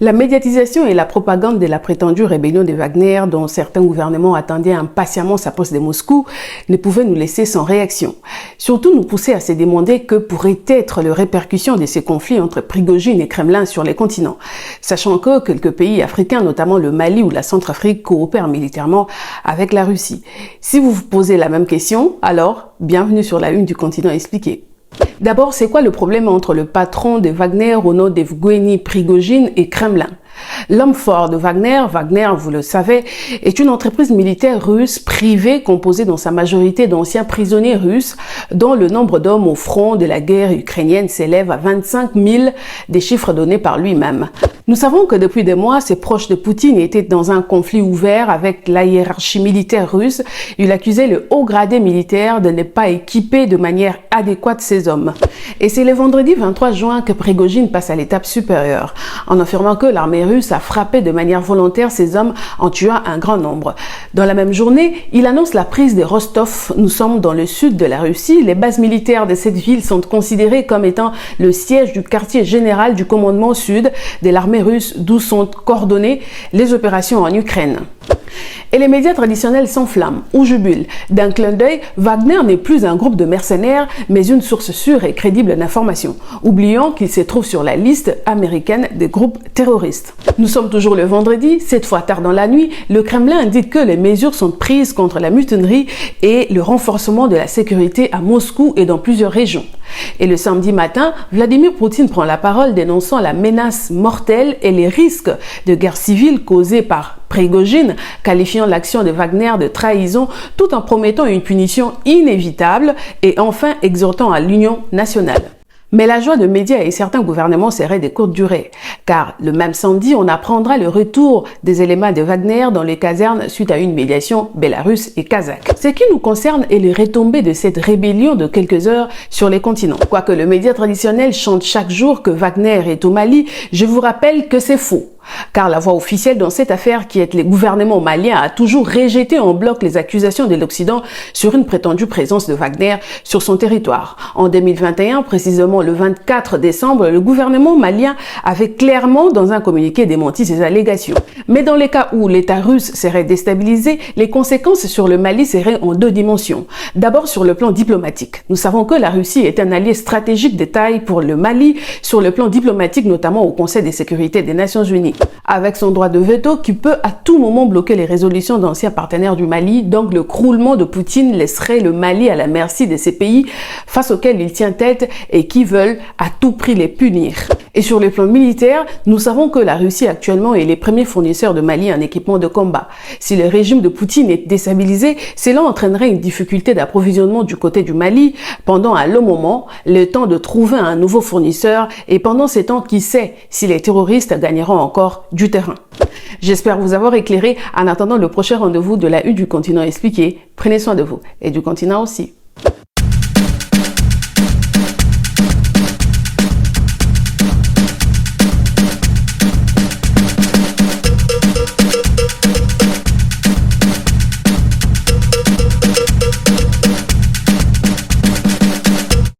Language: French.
La médiatisation et la propagande de la prétendue rébellion de Wagner, dont certains gouvernements attendaient impatiemment sa pose de Moscou, ne pouvaient nous laisser sans réaction. Surtout nous pousser à se demander que pourraient être les répercussions de ces conflits entre Prigojine et Kremlin sur les continents, sachant que quelques pays africains, notamment le Mali ou la Centrafrique, coopèrent militairement avec la Russie. Si vous vous posez la même question, alors bienvenue sur la une du continent expliqué. D'abord, c'est quoi le problème entre le patron de Wagner au nom d'Evgueni Prigojine et Kremlin? L'homme fort de Wagner, vous le savez, est une entreprise militaire russe privée composée dans sa majorité d'anciens prisonniers russes dont le nombre d'hommes au front de la guerre ukrainienne s'élève à 25 000, des chiffres donnés par lui-même. Nous savons que depuis des mois, ses proches de Poutine étaient dans un conflit ouvert avec la hiérarchie militaire russe. Il accusait le haut gradé militaire de ne pas équiper de manière adéquate ses hommes. Et c'est le vendredi 23 juin que Prigojine passe à l'étape supérieure, en affirmant que l'armée russe a frappé de manière volontaire ses hommes en tuant un grand nombre. Dans la même journée, il annonce la prise de Rostov. Nous sommes dans le sud de la Russie. Les bases militaires de cette ville sont considérées comme étant le siège du quartier général du commandement sud de l'armée russe, d'où sont coordonnées les opérations en Ukraine. Et les médias traditionnels s'enflamment ou jubilent. D'un clin d'œil, Wagner n'est plus un groupe de mercenaires, mais une source sûre et crédible d'information. Oublions qu'il se trouve sur la liste américaine des groupes terroristes. Nous sommes toujours le vendredi, cette fois tard dans la nuit, le Kremlin indique que les mesures sont prises contre la mutinerie et le renforcement de la sécurité à Moscou et dans plusieurs régions. Et le samedi matin, Vladimir Poutine prend la parole dénonçant la menace mortelle et les risques de guerre civile causés par Prigojine, qualifiant l'action de Wagner de trahison tout en promettant une punition inévitable et enfin exhortant à l'union nationale. Mais la joie de médias et certains gouvernements serait de courte durée, car le même samedi, on apprendra le retour des éléments de Wagner dans les casernes suite à une médiation bélarusse et kazakh. Ce qui nous concerne est les retombées de cette rébellion de quelques heures sur les continents. Quoique le média traditionnel chante chaque jour que Wagner est au Mali, je vous rappelle que c'est faux. Car la voix officielle dans cette affaire, qui est le gouvernement malien, a toujours rejeté en bloc les accusations de l'Occident sur une prétendue présence de Wagner sur son territoire. En 2021, précisément le 24 décembre, le gouvernement malien avait clairement dans un communiqué démenti ces allégations. Mais dans les cas où l'État russe serait déstabilisé, les conséquences sur le Mali seraient en deux dimensions. D'abord sur le plan diplomatique. Nous savons que la Russie est un allié stratégique de taille pour le Mali, sur le plan diplomatique notamment au Conseil de sécurité des Nations Unies. Avec son droit de veto qui peut à tout moment bloquer les résolutions d'anciens partenaires du Mali, donc le croulement de Poutine laisserait le Mali à la merci de ces pays face auxquels il tient tête et qui veulent à tout prix les punir. Et sur le plan militaire, nous savons que la Russie actuellement est les premiers fournisseurs de Mali en équipement de combat. Si le régime de Poutine est déstabilisé, cela entraînerait une difficulté d'approvisionnement du côté du Mali pendant un long moment, le temps de trouver un nouveau fournisseur et pendant ces temps, qui sait si les terroristes gagneront encore du terrain. J'espère vous avoir éclairé. En attendant le prochain rendez-vous de la une du continent expliqué, prenez soin de vous et du continent aussi.